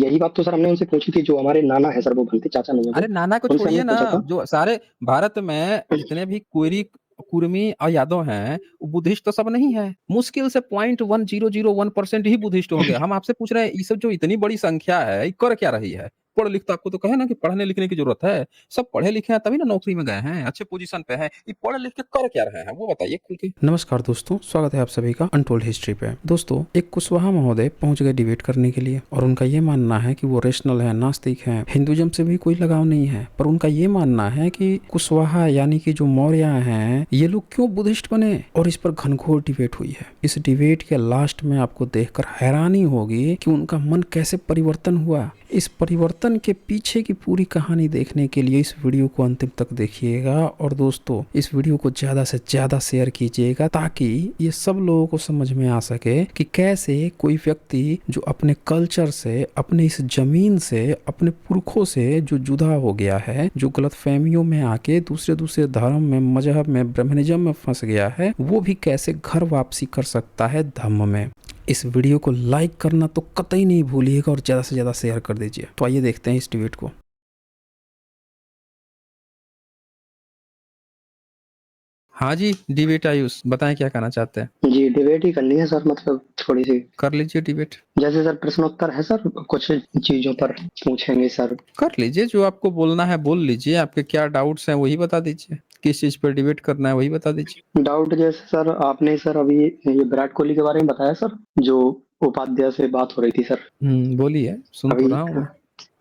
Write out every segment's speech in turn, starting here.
यही बात तो सर हमने उनसे पूछी थी, जो हमारे नाना है सर, वो बनते चाचा नहीं है अरे वो, नाना को उनसे हमने छोड़िए ना, पूछा था। जो सारे भारत में जितने भी कुरी कुर्मी और यादव हैं, वो बुद्धिस्ट तो सब नहीं है। मुश्किल से 0.1001% ही बुद्धिस्ट होंगे। हम आपसे पूछ रहे हैं, ये सब जो इतनी बड़ी संख्या है, ये कर क्या रही है? पढ़ लिख, तो आपको तो कहे ना कि पढ़ने लिखने की जरूरत है। सब पढ़े लिखे हैं तभी ना नौकरी में गए हैं, अच्छे पोजीशन पे हैं। ये पढ़ लिख के कर क्या रहे हैं, वो बताइए खुल के। नमस्कार दोस्तों, स्वागत है आप सभी का अनटोल्ड हिस्ट्री पे। दोस्तों, एक कुशवाहा महोदय पहुंच गए डिबेट करने के लिए, और उनका ये मानना है कि वो रेशनल है, नास्तिक है, हिंदुइज्म से भी कोई लगाव नहीं है। पर उनका ये मानना है कि कुशवाहा यानी कि जो मौर्य हैं, ये लोग क्यों बुद्धिस्ट बने, और इस पर घनघोर डिबेट हुई है। इस डिबेट के लास्ट में आपको देखकर हैरानी होगी कि उनका मन कैसे परिवर्तन हुआ। इस परिवर्तन के पीछे की पूरी कहानी देखने के लिए इस वीडियो को अंतिम तक देखिएगा। और दोस्तों, इस वीडियो को ज़्यादा से ज़्यादा शेयर कीजिएगा, ताकि ये सब लोगों को समझ में आ सके कि कैसे कोई व्यक्ति जो अपने कल्चर से, अपने इस जमीन से, अपने पुरखों से जो जुदा हो गया है, जो गलत फहमियों में आके दूसरे धर्म में, मजहब में, ब्रह्मनिज्म में फंस गया है, वो भी कैसे घर वापसी कर सकता है धम्म में। इस वीडियो को लाइक करना तो कतई नहीं भूलिएगा, और ज़्यादा से ज़्यादा शेयर कर दीजिए। तो आइए देखते हैं इस डिबेट को। हाँ जी, डिबेट आयुष, बताएं क्या कहना चाहते हैं। जी डिबेट ही करनी है सर, मतलब थोड़ी सी। कर लीजिए डिबेट। जैसे सर प्रश्नोत्तर है सर, कुछ चीजों पर पूछेंगे सर। कर लीजिए, जो आपको बोलना है बोल लीजिए। आपके क्या डाउट्स हैं वही बता दीजिए, किस चीज पर डिबेट करना है वही बता दीजिए। डाउट जैसे सर, आपने सर अभी ये विराट कोहली के बारे में बताया सर, जो उपाध्याय से बात हो रही थी सर बोलिए, सुन तो अभी। रहा हूँ मैं।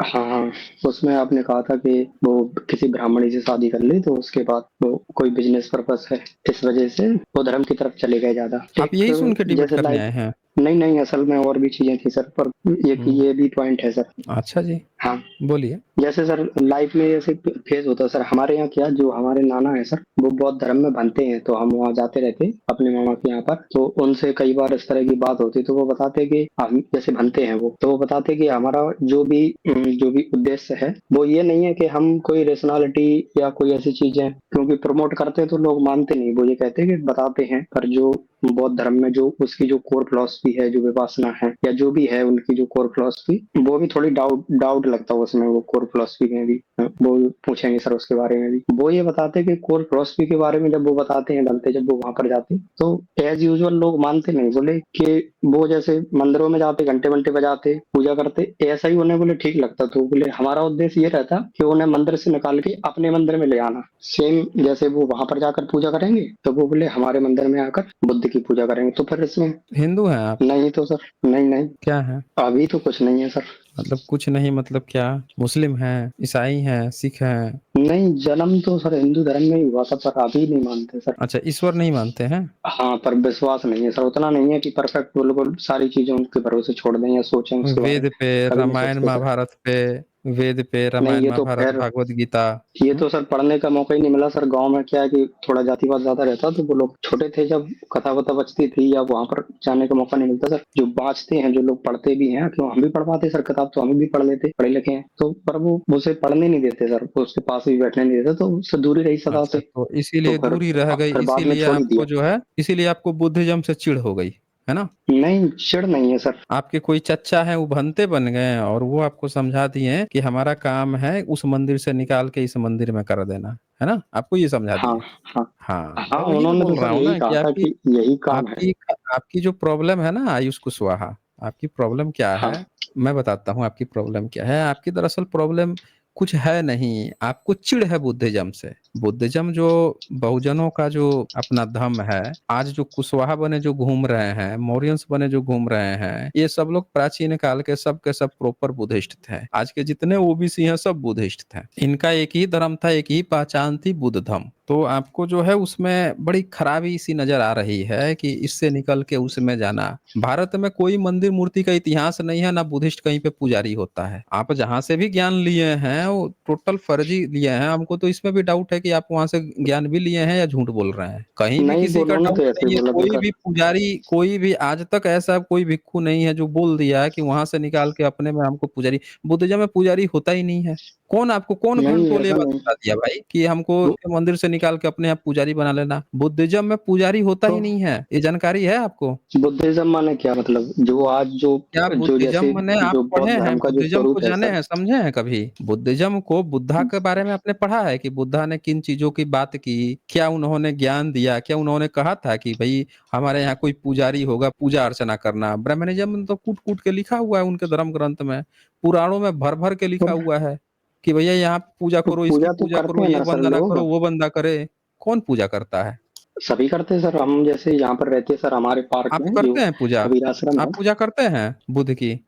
हाँ, उसमें आपने कहा था कि वो किसी ब्राह्मणी से शादी कर ली, तो उसके बाद वो कोई बिजनेस पर्पस है, इस वजह से वो धर्म की तरफ चले गए ज्यादा। आप एक यही सुन के डिबेट जैसे करने लाइफ, आए हैं? नहीं नहीं, असल में और भी चीजें थी सर, पर एक हम्म, ये भी पॉइंट है सर। अच्छा जी, हाँ, बोलिए। जैसे सर लाइफ में ऐसे फेज होता है सर, हमारे यहाँ क्या, जो हमारे नाना है सर, वो बौद्ध धर्म में बनते हैं, तो हम वहाँ जाते रहते अपने मामा के यहाँ पर, तो उनसे कई बार इस तरह की बात होती, तो वो बताते कि हम जैसे बनते हैं वो, तो वो बताते कि हमारा जो भी उद्देश्य है, वो ये नहीं है कि हम कोई रेशनैलिटी या कोई ऐसी चीजें, क्योंकि प्रमोट करते हैं तो लोग मानते नहीं, वो ये कहते हैं कि बताते हैं, पर जो बौद्ध धर्म में जो उसकी जो कोर फिलॉसफी है, जो विपासना है, या जो भी है उनकी जो कोर फिलॉसफी, वो भी थोड़ी डाउट डाउट लगता है उसमें, वो कोर फिलॉसफी में भी। वो पूछेंगे सर उसके बारे में भी। वो ये बताते हैं कि कोर फिलॉसफी के बारे में जब वो बताते हैं, डलते जब वो वहां पर जाते, तो एज यूजुअल लोग मानते नहीं, बोले कि वो जैसे मंदिरों में जाते, घंटे घंटे बजाते, पूजा करते, ऐसा ही उन्हें बोले ठीक लगता, तो बोले हमारा उद्देश्य ये रहता कि उन्हें मंदिर से निकाल के अपने मंदिर में ले आना, सेम जैसे वो वहां पर जाकर पूजा करेंगे, तो वो बोले हमारे मंदिर में आकर बुद्ध की पूजा करेंगे। तो फिर इसमें हिंदू हैं आप? नहीं तो सर, नहीं नहीं, क्या है? अभी तो कुछ नहीं है सर। मतलब कुछ नहीं मतलब क्या? मुस्लिम हैं, ईसाई हैं, सिख हैं? नहीं, जन्म तो सर हिंदू धर्म में ही हुआ था, पर अभी नहीं मानते सर। अच्छा, ईश्वर नहीं मानते हैं? हाँ, पर विश्वास नहीं है सर, उतना नहीं है कि परफेक्ट बिल्कुल सारी चीजें उनके भरोसे छोड़ दें या सोचें उसके बारे वेद में। पे, कभी नहीं रामायण सोचते सर। महाभारत पे, वेद पे, नहीं, रामायण ये तो महाभारत, खैर, भागवत गीता। ये तो सर पढ़ने का मौका ही नहीं मिला सर। गांव में क्या है कि थोड़ा जातिवाद ज्यादा रहता, तो वो लोग छोटे थे जब कथा वथा बचती थी, या वहां पर जाने का मौका नहीं मिलता सर। जो बाँचते हैं, जो लोग पढ़ते भी हैं, क्यों हम भी पढ़वाते सर किताब, तो हम भी पढ़ लेते, पढ़े लिखे हैं तो, पर वो उसे पढ़ने नहीं देते सर, वो उसके पास भी बैठने नहीं देते, तो उससे दूरी रही सदा अच्छा, से। तो तो इसीलिए फिर दूरी रह गई, फिर बाद में इसीलिए छोड़ ही आपको दिया। जो है, इसीलिए आपको बुद्धिज्म से चिढ़ हो गई, है ना? नहीं, चिढ़ नहीं है सर। आपके कोई चच्चा है, उभनते बन गए हैं, और वो आपको समझा दिए हैं कि हमारा काम है उस मंदिर से निकाल के इस मंदिर में कर देना, है ना? आपको ये समझा हाँ दिए। हाँ हाँ, हाँ, मैं वही तो उन्होंने तो बोल रहा सर हूँ यही ना कि कहा था आपकी कि यही काम है। आपकी आपकी जो प्रॉब्लम है ना आयुष कुशवाहा, आपकी प्रॉब्लम क्या हाँ, है? मैं बताता हूँ आपकी प्रॉब्लम क्या है। आपकी दरअसल प्रॉब्लम कुछ है नहीं, आपको चिढ़ है बुद्धिज्म से। बुद्धिज्म जो बहुजनों का जो अपना धर्म है, आज जो कुशवाहा बने जो घूम रहे हैं, मौर्यंस बने जो घूम रहे हैं, ये सब लोग प्राचीन काल के सब प्रॉपर बुद्धिस्ट थे। आज के जितने ओबीसी हैं सब बुद्धिस्ट थे। इनका एक ही धर्म था, एक ही पहचान थी, बुद्ध धर्म। तो आपको जो है उसमें बड़ी खराबी सी नजर आ रही है कि इससे निकल के उसमें जाना। भारत में कोई मंदिर मूर्ति का इतिहास नहीं है, ना बुद्धिस्ट कहीं पे पुजारी होता है। आप जहां से भी ज्ञान लिए हैं हैं वो टोटल फर्जी लिए हैं। हमको तो इसमें भी डाउट है कि आप वहाँ से ज्ञान भी लिए हैं या झूठ बोल रहे हैं। कहीं भी नहीं, किसी वो का उन्होंने डाउट तो ऐसे ही नहीं है। बोला था कोई सर। भी पुजारी, कोई भी आज तक ऐसा कोई भिक्खु नहीं है जो बोल दिया है कि वहाँ से निकाल के अपने में हमको पुजारी। बुद्धिज्म में पुजारी होता ही नहीं है। कौन नहीं, घंटोल ये ऐसा बात नहीं। बता दिया भाई कि हमको वो मंदिर से निकाल के अपने आप पुजारी बना लेना? बुद्धिज्म में पुजारी होता तो ही नहीं है। ये जानकारी है आपको? बुद्धिज्म माने क्या मतलब, जो आज क्या जो बुद्धिज्म जैसे माने आप जो पढ़े बौद्ध हैं? धर्म का जो बुद्धिज्म को स्वरूप है जाने सर। हैं, समझे हैं कभी? बुद्धिज्म को, बुद्धा के बारे में आपने पढ़ा है कि बुद्धा ने किन चीजों की बात की, क्या उन्होंने ज्ञान दिया, क्या उन्होंने कहा था कि भाई हमारे यहाँ कोई पुजारी होगा, पूजा अर्चना करना? ब्राह्मणिज्म में तो कूट कूट के लिखा हुआ है उनके धर्म ग्रंथ में, पुराणों में भर भर के तो, लिखा हुआ है कि भैया यहाँ पूजा तो करो, इसकी पूजा तो पूजा करते करो, हैं ये ना सर बंदना लोग। करो, वो बंदा करे। कौन पूजा करता है? सभी करते हैं सर। हम जैसे यहाँ पर रहते हैं सर, हमारे पार्क आप में जो करते हैं पूजा? कबीर आश्रम है। आप पूजा करते हैं बुद्ध की?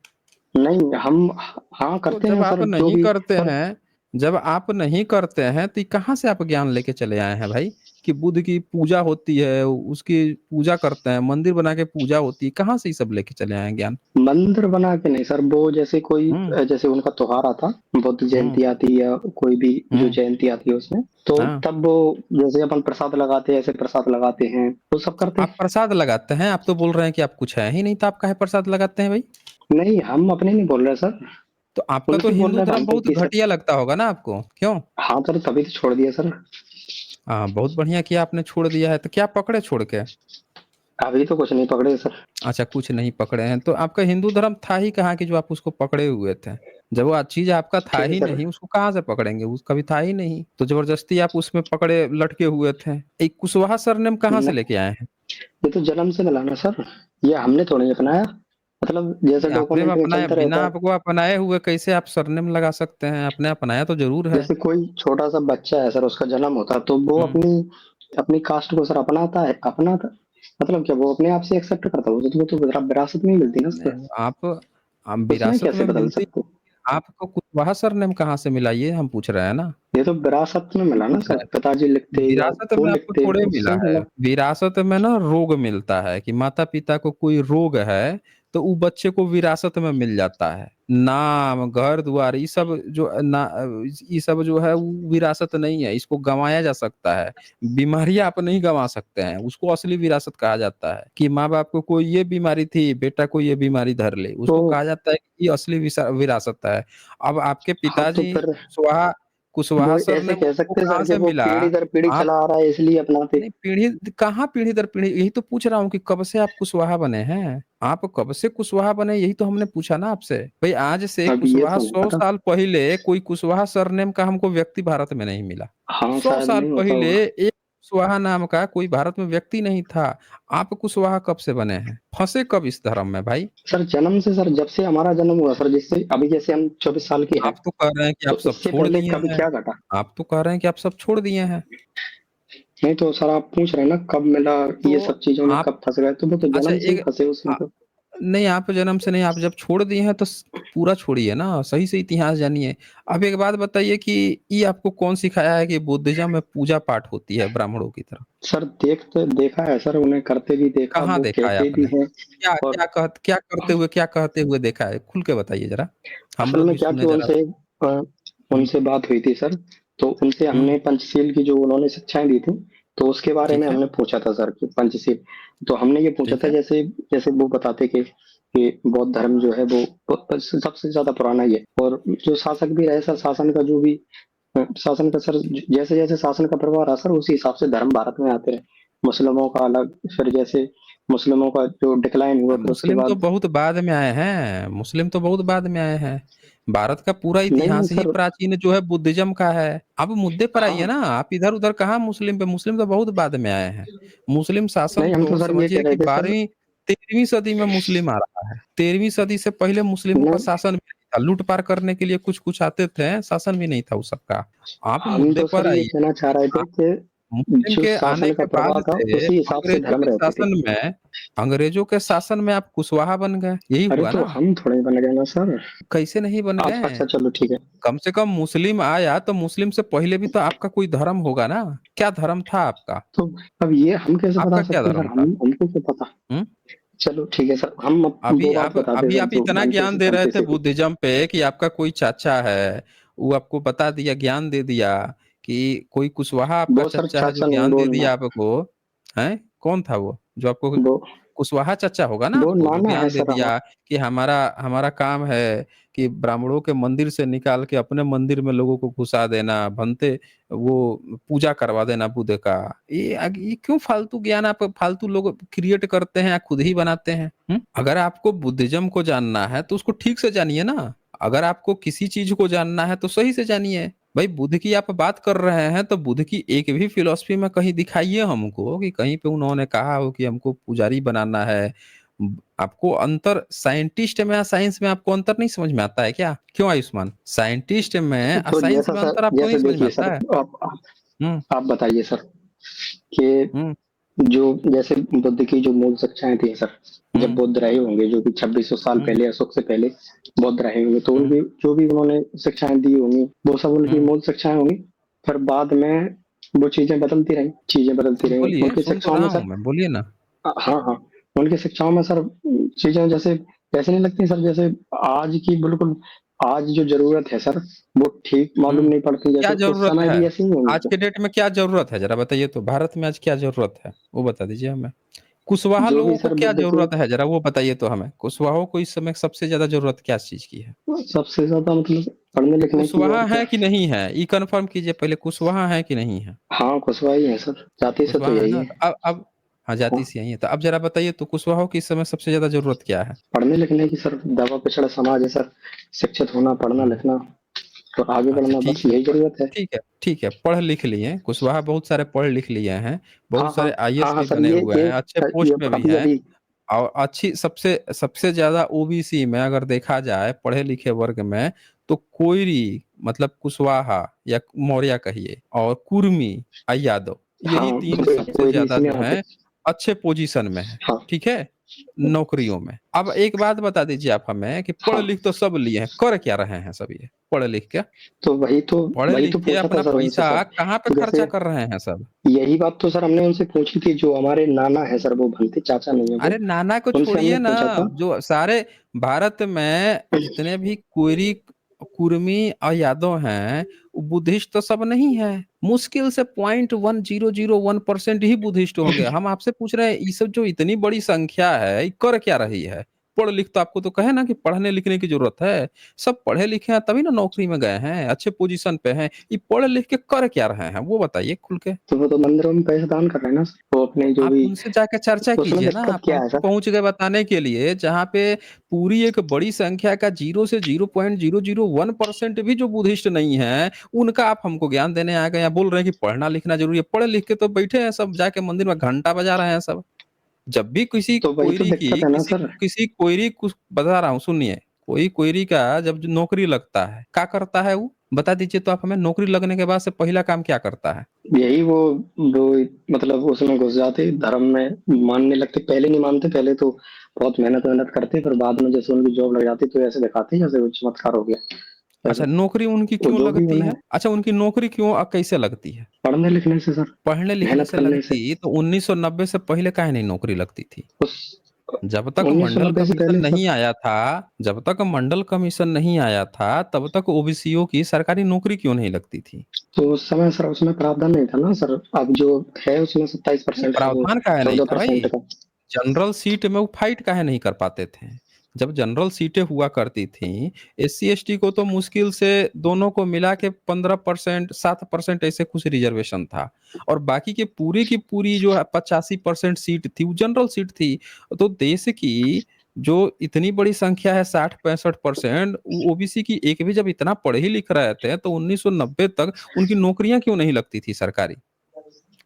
नहीं, हम हाँ तो करते जब हैं आप सर, जो नहीं भी करते पर। हैं, जब आप नहीं करते हैं तो ये कहाँ से आप ज्ञान लेके चले आए हैं भाई कि बुद्ध की पूजा होती है, उसकी पूजा करते हैं, मंदिर बना के पूजा होती है? कहाँ से ये सब लेके चले आए हैं ज्ञान? मंदिर बना के नहीं सर, वो जैसे कोई हम्म। जैसे उनका त्योहार आता, बुद्ध हम्म। जयंती आती है या कोई भी जो हम्म। जयंती आती है उसमें, तो हाँ। तब वो जैसे अपन प्रसाद लगाते हैं, ऐसे प्रसाद लगाते हैं, वो सब करते आप प्रसाद लगाते हैं? आप तो बोल रहे हैं कि आप कुछ है ही नहीं, तो आप काहे प्रसाद लगाते हैं भाई? हैं। नहीं, हम अपने नहीं बोल रहे सर, तो आपका तो उनकी बोल हिंदू रहे हैं धर्म हम पे बहुत कि सर। घटिया लगता होगा ना आपको, क्यों? हाँ सर, तभी तो छोड़ दिया सर। हाँ, बहुत बढ़िया किया आपने, छोड़ दिया है। तो क्या पकड़े छोड़ के? अभी तो कुछ नहीं पकड़े सर। अच्छा, कुछ नहीं पकड़े हैं तो आपका हिंदू धर्म था ही कहाँ कि जो आप उसको पकड़े हुए थे? जब वो चीज आपका था ठीक है ही सर। नहीं, उसको कहाँ से पकड़ेंगे? उसका भी था ही नहीं, तो जबरदस्ती आप उसमें पकड़े लटके हुए थे। एक कुशवाहा सरनेम कहाँ से न- लेके आए हैं? ये तो जन्म से मिला ना सर, ये हमने थोड़ी अपनाया। मतलब जैसे नहीं, आपने डॉक्यूमेंट में अपनाया, चलता बिना रहता है। आपको अपनाए हुए कैसे आप सरनेम लगा सकते हैं? आपने अपनाया तो जरूर है। जैसे कोई छोटा सा बच्चा है सर, उसका जन्म होता है, तो वो हम्म। अपनी अपनी कास्ट को सर अपनाता है, अपना मतलब क्या, वो अपने आप से एक्सेप्ट करता है, वो तो विरासत में ही मिलती है ना सर। आप उसमें विरासत कैसे में बदल मिलती, सकते? आपको कुशवाहा सरनेम कहाँ से मिला ये हम पूछ रहे हैं ना। ये तो विरासत में मिला ना सर, पिताजी लिखते या विरासत वो में आपको लिखते, थोड़े उससे मिला ही है। मिला। विरासत में ना रोग मिलता है कि माता पिता को कोई रोग है तो वो बच्चे को विरासत में मिल जाता है। नाम, घर द्वार, ये सब जो ना, ये सब जो है वो विरासत नहीं है, इसको गंवाया जा सकता है। बीमारियां आप नहीं गंवा सकते हैं, उसको असली विरासत कहा जाता है। कि माँ बाप को कोई ये बीमारी थी, बेटा को ये बीमारी धर ले, तो उसको कहा जाता है कि ये असली विरासत है। अब आपके हाँ, तो पिताजी फिर कुशवाहा, कुशवाहा वो सर ने ऐसे कह वो सकते हैं कहाँ सर कि से वो मिला? पीढ़ी दर पीढ़ी आप, चला आ रहा है, इसलिए अपनाते। नहीं पीढ़ी कहाँ, पीढ़ी दर पीढ़ी, यही तो पूछ रहा हूँ कि कब से आप कुशवाहा बने हैं? आप कब से कुशवाहा बने, यही तो हमने पूछा ना आपसे। भाई आज से अब ये कुशवाहा तो नहीं 100 पता। साल पहले कोई कुशवाहा सरनेम का हमको व्यक्ति भारत में नहीं मिला। हाँ, 100 शायद साल नहीं होता पहले होगा। एक कुशवाहा नाम का कोई भारत में व्यक्ति नहीं था। आप कुशवाहा कब से बने हैं? फंसे कब इस धर्म में भाई? सर जन्म से सर, जब से हमारा जन्म हुआ सर, जिससे अभी जैसे हम 24 साल के हैं, आप तो कह रहे हैं कि आप तो सब इससे छोड़ पहले दिए कभी हैं। क्या घटा? आप तो कह रहे हैं कि आप सब छोड़ दिए हैं। नहीं तो सर, आप पूछ रहे हैं ना कब मिला, ये तो सब चीजों में आप, कब फंस गए, तो वो तो अच्छा जन्म से ही एक, फंसे उसमें तो। नहीं आप जन्म से नहीं, आप जब छोड़ दिए हैं तो पूरा छोड़िए ना, सही से इतिहास जानिए। अब एक बात बताइए कि ये आपको कौन सिखाया है कि बुद्धिज्म में पूजा पाठ होती है ब्राह्मणों की तरह? सर देखा है सर, उन्हें करते भी देखा, कहाँ वो देखा है कहते भी आपने? हैं। और क्या करते हुए, क्या कहते हुए देखा है? खुल के बताइए जरा, हम असल लोग में भी क्या कि सुने जरा। अ, हम्म। उनसे बात हुई थी सर, तो उनसे हम्म। हमने पंचशील की जो उन्होंने शिक्षाएं दी थी, तो उसके बारे में ठीक है। हमने पूछा था सर कि पंचशील, तो हमने ये पूछा ठीक था, है। जैसे जैसे वो बताते कि बौद्ध धर्म जो है वो सबसे ज्यादा पुराना ही है, और जो शासक भी रहे सर, शासन का जो भी शासन का सर, जैसे जैसे शासन का प्रभाव रहा सर, उसी हिसाब से धर्म भारत में आते रहे। मुस्लिमों का अलग, फिर जैसे मुस्लिमों का जो डिक्लाइन हुआ, फिर उसके मुस्लिम तो बाद। बहुत बाद में आए हैं, मुस्लिम तो बहुत बाद में आए हैं। भारत का पूरा नहीं नहीं इतिहास ही सर। प्राचीन जो है बुद्धिज्म का है। अब मुद्दे पर आइए हाँ, ना, आप इधर उधर कहाँ मुस्लिम पे, मुस्लिम तो बहुत बाद में आए हैं। मुस्लिम शासन नहीं हम तो तो सर ये कह समझिए रहे कि थे सर। 12वीं 13वीं सदी में मुस्लिम आ रहा है। 13वीं सदी से पहले मुस्लिमों का नहीं, शासन भी नहीं था, लूट पार करने के लिए कुछ कुछ आते थे, शासन भी नहीं था उस सबका। आप हम मुद्दे तो सर पर ये आइए। कहना चाह रहे थे कि मुस्लिम जो के आने शासन का के बाद प्रभाव था, से उसी हिसाब से अंग्रेजों धर्म के रहते थे। शासन में, अंग्रेजों के शासन में आप कुशवाहा बन गए, यही अरे हुआ तो ना? हम थोड़े बन गए ना सर। कैसे नहीं बन अच्छा गए? अच्छा, चलो ठीक है। कम से कम मुस्लिम आया तो मुस्लिम से पहले भी तो आपका कोई धर्म होगा ना? क्या धर्म था आपका? तो अब ये हम कैसे बता आपका क्या सकते हैं सर, धर्म हम था? हमको क्या पता। हम्म। चलो ठीक है सर, हम वो बात बताते हैं अभी सर, आप जो इतना बनते ज्ञान से दे रहे बनते थे से थी। बुद्धिज्म पे कि आपका कोई चाचा है, वो आपको बता दिया, ज्ञान दे दिया कि कोई कुशवाहा आपका वो सर चच्चा है जो चाचा नहीं, ज्ञान वो दे दिया आपको, हैं? कौन था वो जो आपको? वो कुशवाहा चच्चा होगा ना वो आपको, जो नाना है ज्ञान दे सर दिया हमारा। कि हमारा हमारा काम है कि ब्राह्मणों के मंदिर से निकाल के अपने मंदिर में लोगों को घुसा देना, बनते वो पूजा करवा देना बुद्ध का। ये क्यों फालतू ज्ञान आप फालतू लोग क्रिएट करते हैं या खुद ही बनाते हैं? अगर आपको बुद्धिज्म को जानना है तो उसको ठीक से जानिए ना। अगर आपको किसी चीज को जानना है तो सही से जानिए। भाई बुद्ध की आप बात कर रहे हैं तो बुद्ध की एक भी फिलॉसफी में कहीं दिखाइए हमको कि कहीं पे उन्होंने कहा हो कि हमको पुजारी बनाना है। आपको अंतर साइंटिस्ट में या साइंस में आपको अंतर नहीं समझ में आता है क्या? क्यों आयुष्मान? साइंटिस्ट में और तो साइंस जैसा में सर, अंतर आपको नहीं जैसे समझ में देखिए सर, आता है? हम्म आप बताइए सर कि हम्म जो जैसे बुद्ध की जो मूल शिक्षाएं थी सर, जब हम्म बुद्ध रहे होंगे, जो कि 2600 साल हम्म पहले, अशोक से पहले बुद्ध रहे होंगे, तो हम्म उनकी जो भी उन्होंने शिक्षाएं दी होंगी वो सब उनकी हम्म। मूल शिक्षाएं होंगी। फिर बाद में वो चीजें बदलती रही बोलिए, उनकी सुन तो शिक्षाओं रहा में हूँ सर। मैं, बोलिए ना। हाँ हाँ, उनकी शिक्षाओं में सर चीजें जैसे ऐसे नहीं लगती सर, जैसे आज की बिल्कुल, आज जो जरूरत है सर वो ठीक मालूम हम्म। नहीं पड़ती, क्या जैसे उस जरूरत समय है भी ऐसी ही होंगी आज सर। के डेट में? क्या जरूरत है जरा बताइए तो, भारत में आज क्या जरूरत है वो बता दीजिए हमें। कुशवाहा जो भी लोगों को सर क्या बुद्ध के जरूरत है जरा वो बताइए तो हमें। कुशवाहों को इस समय सबसे ज्यादा जरूरत क्या चीज की है? सबसे ज्यादा मतलब पढ़ने लिखने की, कुशवाहा और क्या। है कि नहीं है ये कंफर्म कीजिए पहले, कुशवाहा है कि नहीं है? हाँ कुशवाहा ही है सर, जाति से तो कुशवाहा है यही ना? है। तो अब हाँ, जाति हाँ, से यही है। तो अब जरा बताइए तो कुशवाहों की इस समय सबसे ज्यादा जरूरत क्या है? पढ़ने लिखने की सर, दबा पिछड़ा समाज है सर, शिक्षित होना, पढ़ना हम्म। लिखना, तो आगे अच्छा बढ़ना, ठीक बस है, यही जरूरत है। ठीक है, ठीक है, पढ़ लिख लिए कुशवाहा, बहुत सारे पढ़ लिख लिए हैं, हाँ बहुत हाँ सारे आईएएस हाँ हाँ भी सर, बने ये हुए ये हैं, अच्छे पोस्ट ये पे भी अभी हैं। अभी और अच्छी सबसे सबसे ज्यादा ओबीसी में अगर देखा जाए पढ़े लिखे वर्ग में, तो कोयरी मतलब कुशवाहा या मौर्य कहिए, और कुर्मी और यादव, यही हाँ, तीन सबसे कोई ज्यादा इसी में जो आते। है अच्छे पोजीशन में है। हाँ ठीक है, नौकरियों में। अब एक बात बता दीजिए आप हमें कि पढ़ हाँ, लिख तो सब लिए हैं, कर क्या रहे हैं सब ये पढ़ लिख के? तो पढ़ वही लिख तो के पूछा था अपना सर उनसे पैसा सर। कहाँ पे जैसे खर्चा कर रहे हैं सब? यही बात तो सर हमने उनसे पूछी थी, जो हमारे नाना है सर, वो भंते चाचा नहीं है वो, अरे नाना को उनसे हमने छोड़िए ना, पूछा था। जो सारे भारत में जितने भी कोयरी कुर्मी और यादव हैं, वो बुद्धिस्ट तो सब नहीं है। मुश्किल से 0.1001% ही बुद्धिस्ट होंगे। हम आपसे पूछ रहे हैं ये सब जो इतनी बड़ी संख्या है ये कर क्या रही है? पढ़ लिख तो आपको तो कहे ना कि पढ़ने लिखने की जरूरत है। सब पढ़े लिखे हैं तभी ना नौकरी में गए हैं, अच्छे पोजीशन पे हैं। ये पढ़ लिख के कर क्या रहे हैं वो बताइए खुल के। तो वो तो मंदिरों में पैसे दान कर रहे हैं ना सर, वो अपने जो आप भी। उनसे जाके चर्चा उसमें कीजिए ना। दिक्कत आप क्या है हमको सर। पहुंच गए बताने के लिए जहाँ पे पूरी एक बड़ी संख्या का 0 से 0.001% भी जो बुद्धिस्ट नहीं है, उनका आप हमको ज्ञान देने आ गए, या बोल रहे हैं कि पढ़ना लिखना जरूरी है। पढ़ लिख के तो बैठे हैं सब, जाके मंदिर में घंटा बजा रहे हैं सब। जब भी किसी तो वही तो कोयरी की दिक्कत है ना किसी सर। किसी कोयरी कुछ बता रहा हूँ सुनिए, कोई कोयरी का जब जो नौकरी लगता है क्या करता है वो बता दीजिए तो आप हमें। नौकरी लगने के बाद से पहला काम क्या करता है? यही वो मतलब उसमें घुस जाते, धर्म में मानने लगते, पहले नहीं मानते, पहले तो बहुत मेहनत मेहनत करते, फिर बाद में जैसे उनकी जॉब लग जाती तो ऐसे दिखाते जैसे वो चमत्कार हो गया। फिर अच्छा, नौकरी उनकी वो क्यों जो भी लगती उन्हें है? अच्छा, उनकी नौकरी क्यों कैसे लगती है? पढ़ने लिखने से सर, पढ़ने लिखने मेहनत से करने से। लगती तो 1990 से पहले काहे नहीं नौकरी लगती थी? उस जब तक मंडल 1990 से कमीशन पहले नहीं सर, आया था, जब तक मंडल कमीशन नहीं आया था, तब तक ओबीसीओ की सरकारी नौकरी क्यों नहीं लगती थी? तो उस समय सर उसमें प्रावधान नहीं था ना सर, अब जो है उसमें 27% का, वो प्रावधान काहे नहीं चौदह था भाई? परसेंट का। जनरल सीट में वो फाइट काहे नहीं कर पाते थे? जब जनरल सीटें हुआ करती थी, एससी एसटी को तो मुश्किल से दोनों को मिला के 15%, 7% ऐसे कुछ रिजर्वेशन था। और बाकी की पूरी जो है 85% सीट थी वो जनरल सीट थी। तो देश की जो इतनी बड़ी संख्या है 60-65%, ओबीसी की एक भी जब इतना पढ़े ही लिख रहे थे तो 1990 तक उनकी नौकरियां क्यों नहीं लगती थी सरकारी?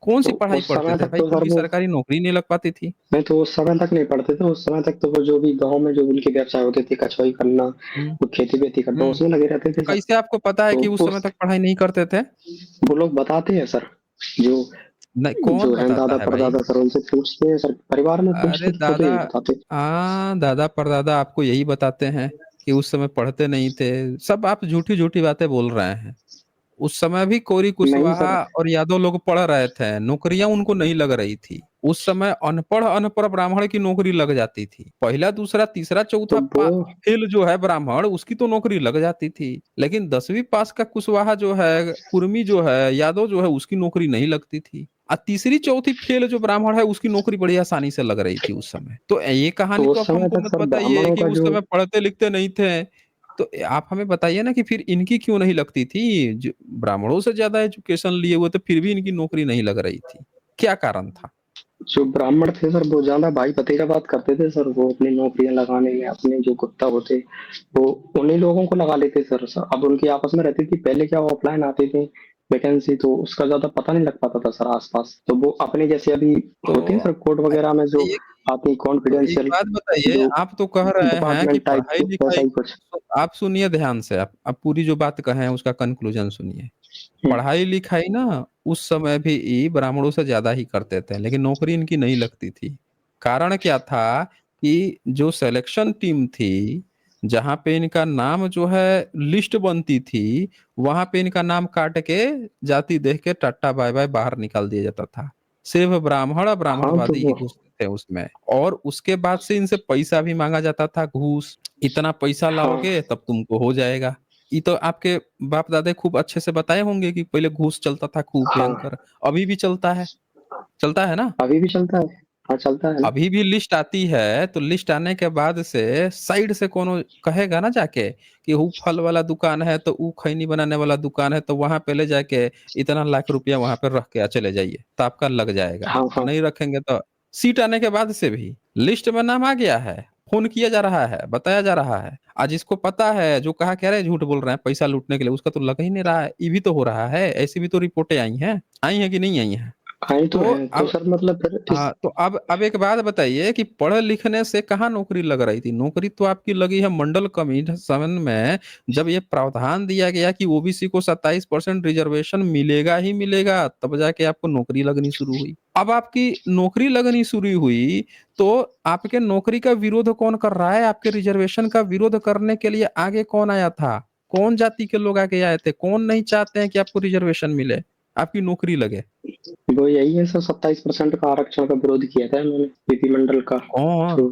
कौन सी तो पढ़ाई उस पढ़ते समय थे तक भाई तो कि सर उनकी वो, सरकारी नौकरी नहीं लग पाती थी? नहीं तो उस समय तक नहीं पढ़ते थे, उस समय तक तो वो जो भी गांव में जो उनके व्यवसाय होते थे, कछुआई करना, हम्म वो खेती वेती करना, हम्म। उसमें लगे रहते तो थे सर। कैसे आपको पता है तो कि उस समय उस तक पढ़ाई नहीं करते थे? वो लोग बताते हैं सर, जो नहीं, कौन जो है बताता दादा है भाई? परदादा सर, उनसे पूछते हैं सर, परिवार में पूछते अरे तो दादा, यही बताते। दादा परदादा आपको यही बताते हैं कि उस समय पढ़ते नहीं थे। सब आप झूठी झूठी बातें बोल रहे हैं। उस समय भी कोरी नहीं कुशवाहा सर, और यादव लोग पढ़ रहे थे, नौकरियां उनको नहीं लग रही थी। उस समय अनपढ़ अनपढ़ ब्राह्मण की नौकरी लग जाती थी। पहला दूसरा तीसरा तो चौथा वो फेल जो है ब्राह्मण, उसकी तो नौकरी लग जाती थी। लेकिन 10वीं पास का कुशवाहा जो है, कुर्मी जो है, यादव जो है, उसकी नौकरी नहीं लगती थी। और तीसरी चौथी फेल जो ब्राह्मण है, उसकी नौकरी बड़ी आसानी से लग रही थी उस समय। तो ये कहानी तो तो उस आप समय हमको तक मत सर बताइए ब्राह्मणों कि का उस जो, समय पढ़ते लिखते नहीं थे। तो आप हमें बताइए ना कि फिर इनकी क्यों नहीं लगती थी? जो ब्राह्मणों से ज्यादा एजुकेशन लिए हुए थे, फिर भी इनकी नौकरी नहीं लग रही थी। क्या कारण था? जो ब्राह्मण थे सर वो ज्यादा भाई भतीजा बात करते थे सर, वो अपनी नौकरियां लगाने में अपने जो कुत्ता होते वो उन्हीं लोगों को लगा लेते सर। अब उनकी आपस में रहती थी, पहले क्या ऑफलाइन आते थे वैकेंसी, तो उसका ज्यादा पता नहीं लग पाता था सर आसपास। तो वो अपने जैसे अभी तो होते हैं सर कोर्ट वगैरह में जो बताइए आती तो एक कॉन्फिडेंशियल बात बताइए, जो आप तो कह रहे हैं कि डिपार्टमेंट टाइप, पढ़ाई तो वैसा लिखाई, ही कुछ। आप सुनिए ध्यान से, आप पूरी जो बात कहे हैं उसका कंक्लूजन सुनिए। हम्म, पढ़ाई लिखाई ना उस समय भी ई ब्राह्मणों से ज्यादा ही करते थे, लेकिन नौकरी इनकी नहीं लगती थी। कारण क्या था कि जो सिलेक्शन टीम थी, जहां पे इनका नाम जो है लिस्ट बनती थी, वहां पे इनका नाम काट के जाति देख के टाटा बाय बाय बाहर निकाल दिया जाता था। सिर्फ ब्राह्मण और हाँ तो ब्राह्मणवादी ही वो घुसते थे उसमें। और उसके बाद से इनसे पैसा भी मांगा जाता था, घूस। इतना पैसा हाँ लाओगे तब तुमको हो जाएगा। ये तो आपके बाप दादे खूब अच्छे से बताए होंगे कि पहले घूस चलता था खूब हाँ, भयंकर। अभी भी चलता है ना? अभी भी चलता है। हाँ चलता है ना। अभी भी लिस्ट आती है, तो लिस्ट आने के बाद से साइड से कोनो कहेगा ना जाके कि वो फल वाला दुकान है, तो वो खैनी बनाने वाला दुकान है, तो वहां पे ले जाके इतना लाख रुपया वहां पे रख के चले जाइए, तो आपका लग जाएगा। हाँ हाँ नहीं रखेंगे तो सीट आने के बाद से भी लिस्ट में नाम आ गया है, फोन किया जा रहा है, बताया जा रहा है। आज जिसको पता है, जो कहा कह रहे हैं झूठ बोल रहे हैं पैसा लूटने के लिए, उसका तो लग ही नहीं रहा है। ये भी तो हो रहा है, ऐसी भी तो रिपोर्टें आई हैं कि नहीं आई हैं? आई तो तो है, तो अब सर मतलब फिर इस, हाँ, तो अब एक बात बताइए कि पढ़ लिखने से कहाँ नौकरी लग रही थी? नौकरी तो आपकी लगी है मंडल कमीशन में, जब ये प्रावधान दिया गया कि ओबीसी को 27% रिजर्वेशन मिलेगा ही मिलेगा, तब जाके आपको नौकरी लगनी शुरू हुई। अब आपकी नौकरी लगनी शुरू हुई, तो आपके नौकरी का विरोध कौन कर रहा है? आपके रिजर्वेशन का विरोध करने के लिए आगे कौन आया था? कौन जाति के लोग आगे आए थे? कौन नहीं चाहते हैं कि आपको रिजर्वेशन मिले, आपकी नौकरी लगे? वो यही है सर, 27% का आरक्षण का विरोध किया था इन्होंने विधिमंडल का। कौन तो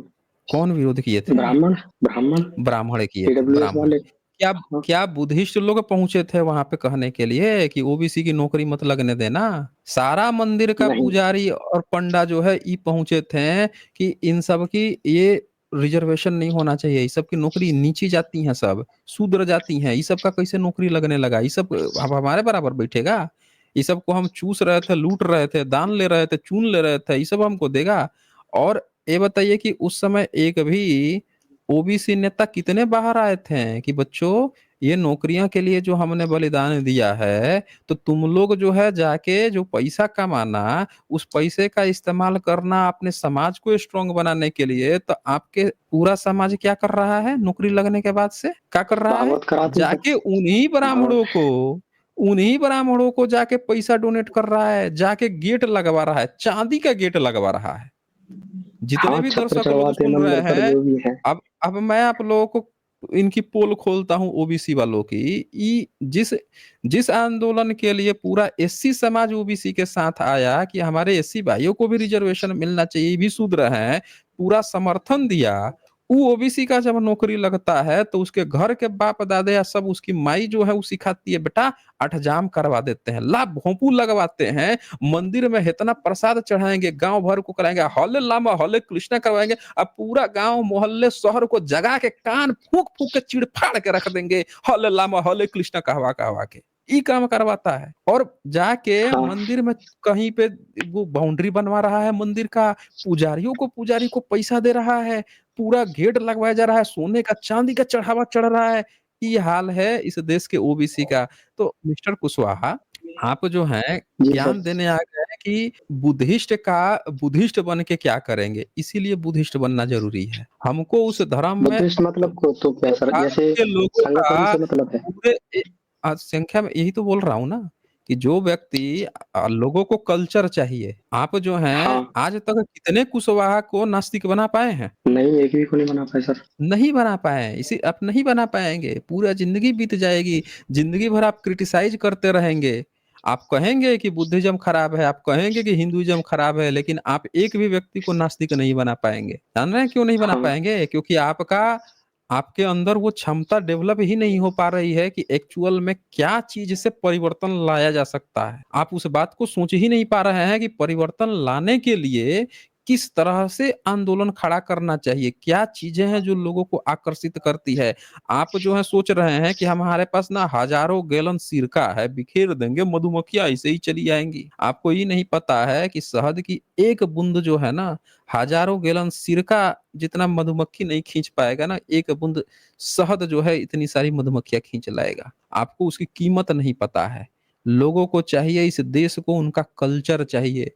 कौन विरोध किए थे? ब्राह्मण, ब्राह्मण, ब्राह्मण किए थे, ईडब्ल्यूएस ब्राह्मण। वाले। क्या हाँ, क्या बुद्धिस्ट लोग पहुंचे थे वहां पे कहने के लिए कि ओबीसी की नौकरी मत लगने देना? सारा मंदिर का नहीं, पुजारी और पंडा जो है ये पहुंचे थे कि इन सब की ये रिजर्वेशन नहीं होना चाहिए, ये सब की नौकरी नीची जाती हैं, सब शूद्र जाती हैं, ये सब का कैसे नौकरी लगने लगा? ये सब अब हमारे बराबर बैठेगा? ये सब को हम चूस रहे थे, लूट रहे थे, दान ले रहे थे, चून ले रहे थे, ये सब हमको देगा? और ये बताइए कि उस समय एक भी ओबीसी नेता कितने बाहर आए थे कि बच्चों, ये नौकरियां के लिए जो हमने बलिदान दिया है, तो तुम लोग जो है जाके जो पैसा कमाना, उस पैसे का इस्तेमाल करना अपने समाज को स्ट्रांग बनाने के लिए। तो आपके पूरा समाज क्या कर रहा है नौकरी लगने के बाद से? क्या कर रहा है? भागवत कराते सर। जाके भागवत, उन्हीं ब्राह्मणों को जाके पैसा डोनेट कर रहा है, जाके गेट लगवा रहा है, चांदी का गेट लगवा रहा है। जितने हाँ भी छप्पर दर्शक लोग चढ़वाते सुन रहे मंदिर पर हैं, जो भी है। अब मैं आप लोगों को इनकी पोल खोलता हूं ओबीसी वालों की। जिस जिस आंदोलन के लिए पूरा एससी समाज ओबीसी के साथ आया कि हमारे एससी भाइयों को भी रिजर्वेशन मिलना चाहिए, ये भी शूद्र हैं, पूरा समर्थन दिया। वो ओबीसी का जब नौकरी लगता है, तो उसके घर के बाप दादे या सब उसकी माई जो है वो सिखाती है, बेटा अठजाम करवा देते हैं, ला भोंपू लगवाते हैं, मंदिर में इतना प्रसाद चढ़ाएंगे, गांव भर को कराएंगे, हले लामा हले कृष्णा करवाएंगे। अब पूरा गांव मोहल्ले शहर को जगा के कान फूक फूक के चिड़ फाड़ के रख देंगे, हले लामा हले कृष्णा कहवा कहवा के। ई काम करवाता है। और जाके हाँ मंदिर में कहीं पे वो बाउंड्री बनवा रहा है मंदिर का, पुजारी को पैसा दे रहा है, पूरा गेट लगवाया जा रहा है, सोने का चांदी का चढ़ावा चढ़ रहा है। ये हाल है इस देश के ओबीसी का। तो मिस्टर कुशवाहा, आप जो हैं जी ज्ञान सर। देने आ गए हैं कि बुद्धिस्ट बन के क्या करेंगे, इसीलिए बुद्धिस्ट बनना जरूरी है। हमको उस धर्म में बुद्धिस्ट मतलब को तो क्या सर, भारत जैसे के लोगों संगठन का से मतलब है। पूरे संख्या में, यही तो बोल रहा हूँ ना कि जो व्यक्ति लोगों को कल्चर चाहिए, आप जो हैं हाँ, आज तक कितने कुशवाहा को नास्तिक बना पाए हैं? नहीं एक भी को नहीं बना पाए सर। नहीं बना पाए, इसी आप नहीं बना पाएँगे, पूरा ज़िंदगी बीत जाएगी, ज़िंदगी भर आप क्रिटिसाइज़ करते रहेंगे। आप कहेंगे कि बुद्धिज़्म खराब है, आप कहेंगे कि हिंदुइज़्म खराब है, लेकिन आप एक भी व्यक्ति को नास्तिक नहीं बना पाएँगे। जान रहे हैं क्यों नहीं बना हाँ, पाएँगे? क्योंकि आपके अंदर वो क्षमता डेवलप ही नहीं हो पा रही है कि एक्चुअल में क्या चीज़ से परिवर्तन लाया जा सकता है। आप उस बात को सोच ही नहीं पा रहे हैं कि परिवर्तन लाने के लिए किस तरह से आंदोलन खड़ा करना चाहिए? क्या चीज़ें हैं जो लोगों को आकर्षित करती है? आप जो है सोच रहे हैं कि हमारे पास ना हज़ारों गैलन सिरका है, बिखेर देंगे, मधुमक्खियाँ ऐसे ही चली आएँगी। आपको ये नहीं पता है कि शहद की एक बूँद जो है ना, हज़ारों गैलन सिरका जितना मधुमक्खी नहीं खींच पाएगा ना, एक बूँद शहद जो है इतनी सारी मधुमक्खियाँ खींच लाएगा। आपको उसकी कीमत नहीं पता है। लोगों को चाहिए इस देश को उनका कल्चर चाहिए।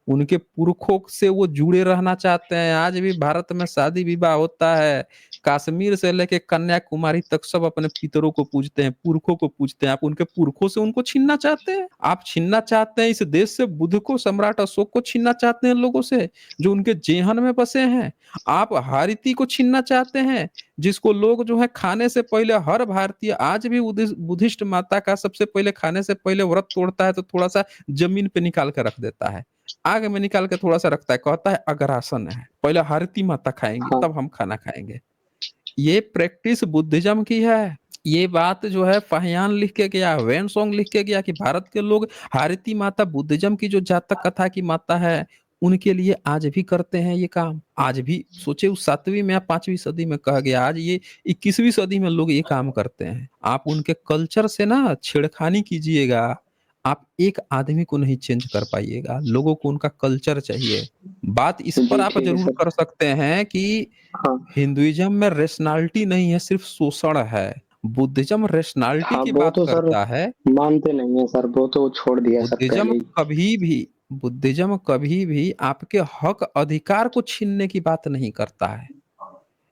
उनके पुरखों से वो जुड़े रहना चाहते हैं। आज भी भारत में शादी-विवाह होता है। कश्मीर से लेके कन्याकुमारी तक सब अपने पितरों को पूजते हैं, पुरखों को पूजते हैं। आप उनके पुरखों से उनको छीनना चाहते हैं? आप छीनना चाहते हैं इस देश से बुद्ध को, सम्राट अशोक को छीनना चाहते हैं लोगों से, जो उनके जेहन में बसे हैं। आप हारिती को छीनना चाहते हैं, जिसको लोग जो है खाने से पहले हर भारतीय आज भी बुद्धिस्ट माता का सबसे पहले खाने से पहले व्रत तोड़ता है तो थोड़ा-सा ज़मीन पे निकाल के रख देता है। आग में निकाल के थोड़ा-सा रखता है, कहता है अग्रासन है, पहले आरती माता खाएँगे हाँ, तब हम खाना खाएँगे। ये प्रैक्टिस बुद्धिज़्म की है। ये बात जो है फाहियान लिख के गया, वेन-सॉन्ग लिख के गया कि भारत के लोग हारती माता बुद्धिज़्म की जो जातक कथा की माता है, उनके लिए आज भी करते हैं ये काम। आज भी सोचिए उस 7वीं में या 5वीं सदी में कहा गया, आज ये 21वीं सदी में लोग ये काम करते हैं। आप उनके कल्चर से ना छेड़खानी कीजिएगा, आप एक आदमी को नहीं चेंज कर पाइएगा, लोगों को उनका कल्चर चाहिए। बात इस पर जी आप ठीक है ज़रूर सर। कर सकते हैं कि हाँ, हिंदुइज़्म में रैशनैलिटी नहीं है, सिर्फ़ शोषण है। बुद्धिज़्म रैशनैलिटी हाँ, की वो बात तो सर करता है। मानते नहीं है सर, वो तो छोड़ दिया सर बुद्धिज़्म पहले ही। कभी भी बुद्धिज़्म कभी भी आपके हक अधिकार को छीनने की बात नहीं करता है।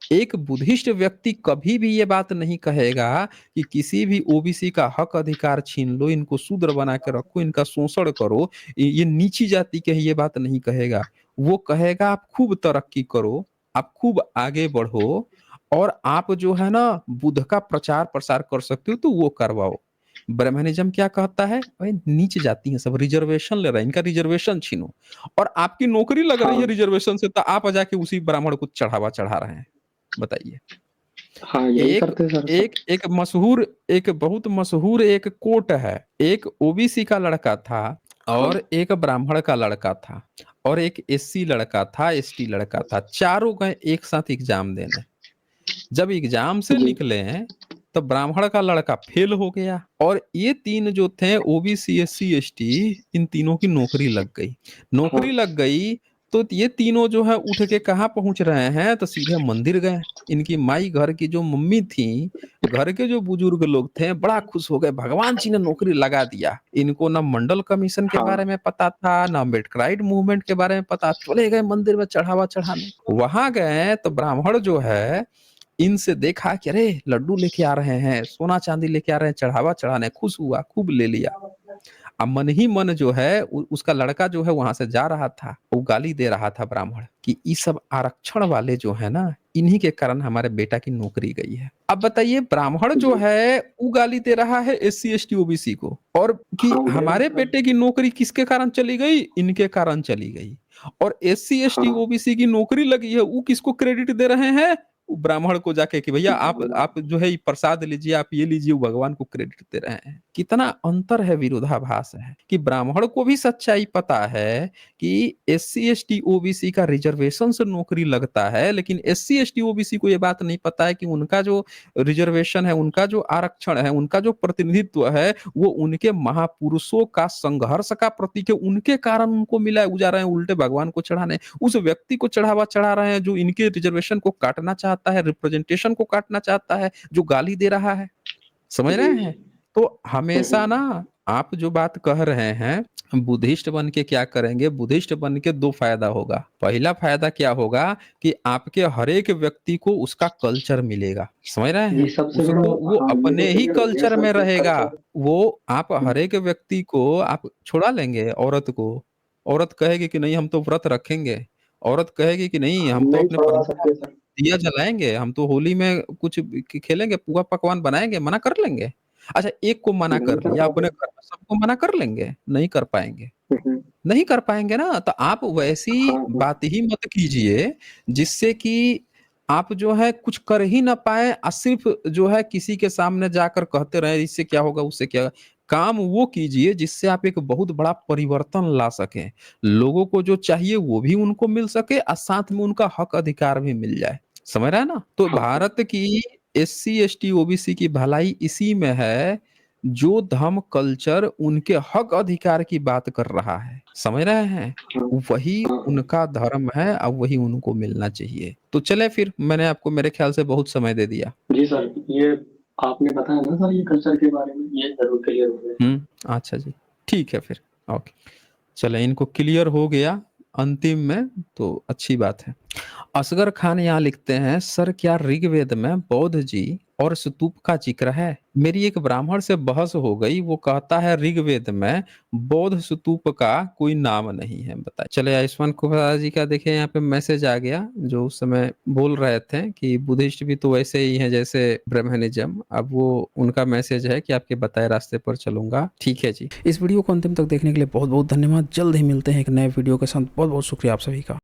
एक बुद्धिस्ट व्यक्ति कभी भी ये बात नहीं कहेगा कि किसी भी ओबीसी का हक अधिकार छीन लो, इनको शूद्र बना के रखो, इनका शोषण करो, ये नीची जाति के हैं, ये बात नहीं कहेगा। वो कहेगा आप खूब तरक्की करो, आप खूब आगे बढ़ो और आप जो है ना बुद्ध का प्रचार-प्रसार कर सकते हो तो वो करवाओ। ब्राह्मणिज़्म क्या कहता है? भाई नीच जाति हैं सब, रिज़र्वेशन ले रहा है, इनका रिज़र्वेशन छीनो और आपकी नौकरी लग रही है हाँ, रिज़र्वेशन से तो आप जाके उसी ब्राह्मण को चढ़ावा चढ़ा रहे हैं। बताइए। हाँ, यही एक करते सर सब। एक एक बहुत मशहूर एक कोट है। एक ओबीसी का लड़का था हाँ, और एक ब्राह्मण का लड़का था और एक एससी लड़का था, एसटी लड़का था। चारों गए एक साथ एग्ज़ाम देने। जब एग्ज़ाम से जी, निकले तो ब्राह्मण का लड़का फेल हो गया और ये 3 जो थे ओबीसी, एससी, एसटी इन तीनों की नौकरी लग गई। हाँ, नौकरी लग गई तो ये तीनों जो है उठ के कहाँ पहुँच रहे हैं तो सीधे मंदिर गए। इनकी माई घर की जो मम्मी थी, घर के जो बुजुर्ग लोग थे बड़ा खुश हो गए, भगवान जी ने नौकरी लगा दिया। इनको ना मंडल कमीशन के हाँ, बारे में पता था, ना अम्बेडकराइट मूवमेंट के बारे में पता, चले गए मंदिर में चढ़ावा चढ़ाने। वहाँ गए तो ब्राह्मण जो है इनसे देखा कि अरे लड्डू लेके आ रहे हैं, सोना चांदी लेके आ रहे हैं, चढ़ावा चढ़ाने, खुश हुआ, खूब ले लिया। अब मन ही मन जो है उसका लड़का जो है वहां से जा रहा था, वो गाली दे रहा था ब्राह्मण कि ये सब आरक्षण वाले जो है ना, इन्हीं के कारण हमारे बेटा की नौकरी गई है। अब बताइए ब्राह्मण जो जी, है वो गाली दे रहा है एससी एसटी ओबीसी को और कि हाँ, देगा हमारे सर। बेटे की नौकरी किसके कारण चली गई, इनके कारण चली गई। और एससी एसटी हाँ, ओबीसी की नौकरी लगी है वो किसको क्रेडिट दे रहे हैं, वो ब्राह्मण को जाके कि भैया आप जो है ये प्रसाद लीजिए, आप ये लीजिए, वो भगवान को क्रेडिट दे रहे हैं। कितना अंतर है, विरोधाभास है कि ब्राह्मण को भी सच्चाई पता है कि एससी एसटी ओबीसी का रिजर्वेशन से नौकरी लगता है, लेकिन एससी एसटी ओबीसी को ये बात नहीं पता है कि उनका जो रिजर्वेशन है, उनका जो आरक्षण है, उनका जो प्रतिनिधित्व है, वो उनके महापुरुषों का संघर्ष का प्रतीक है, उनके कारण उनको मिला है। वो जा रहे हैं उल्टे भगवान को चढ़ाने, उस व्यक्ति को चढ़ावा चढ़ा रहे हैं जो इनके रिजर्वेशन को काटना चाहता है, रिप्रेजेंटेशन को काटना चाहता है, जो गाली दे रहा है। समझ जी, रहे हैं? तो हमेशा हम्म, ना आप जो बात कह रहे हैं बुद्धिस्ट बन के क्या करेंगे, बुद्धिस्ट बन के 2 फायदा होगा। पहला फायदा क्या होगा कि आपके हर एक व्यक्ति को उसका कल्चर मिलेगा, समझ रहे ये हैं? सबसे बड़ा, उसको वो हाँ ये अपने तो ही क्लियर हो गया कल्चर सर में कि रहेगा। कल्चर। वो आप हर एक व्यक्ति को आप छुड़ा लेंगे औरत को, औरत कहेगी कि नहीं हम तो व्रत रखेंगे, औरत कहेगी कि नहीं हम हम तो नहीं अपने छुड़वा परंपरा सकते सर। दिया जलाएँगे, हम तो होली में कुछ खेलेंगे, पुआ पकवान बनाएँगे, मना कर लेंगे। अच्छा, एक को मना नहीं कर कर लिया अपने पाते। घर में, सबको मना कर लेंगे? नहीं कर पाएँगे। हम्म, नहीं कर पाएँगे ना, तो आप वैसी हाँ हाँ। बात ही मत कीजिए, जिससे कि आप जो है कुछ कर ही ना पाएँ सिर्फ़ जो है किसी के सामने जाकर कहते रहें, इससे क्या होगा, उससे क्या काम वो कीजिए जिससे आप एक बहुत बड़ा परिवर्तन ला सकें। लोगों को जो चाहिए वो भी उनको मिल सके और साथ में उनका हक अधिकार भी मिल जाए। समझ रहे हैं ना? तो हाँ हाँ। भारत की एससी, एसटी, ओबीसी की भलाई इसी में है, जो धर्म, कल्चर उनके हक अधिकार की बात कर रहा है। समझ रहे हैं? हाँ वही हाँ हाँ। उनका धर्म है और वही उनको मिलना चाहिए। तो चलें फिर, मैंने आपको मेरे ख्याल से बहुत समय दे दिया। जी सर, ये आपने बताया ना सर, ये कल्चर के बारे में ये जरूर क्लियर हो गया। अच्छा जी। ठीक है फिर। ओके। चलें, इनको क्लियर हो गया अंतिम में, तो अच्छी बात है। असगर खान यहाँ लिखते हैं, सर क्या ऋग्वेद में बौद्ध जी और स्तूप का जिक्र है? मेरी एक ब्राह्मण से बहस हो गई, वो कहता है ऋग्वेद में बौद्ध स्तूप का कोई नाम नहीं है, बताइए। चले, आयुष्मान कुमार जी का देखिए यहाँ पे मैसेज आ गया, जो उस समय बोल रहे थे कि बुद्धिस्ट भी तो वैसे ही है जैसे ब्रह्मनिज्म। अब वो उनका मैसेज है कि आपके बताए रास्ते पर चलूंगा। ठीक है जी। इस वीडियो को अंतिम तक देखने के लिए बहुत बहुत धन्यवाद। जल्द ही मिलते हैं एक नए वीडियो के साथ। बहुत बहुत शुक्रिया आप सभी का।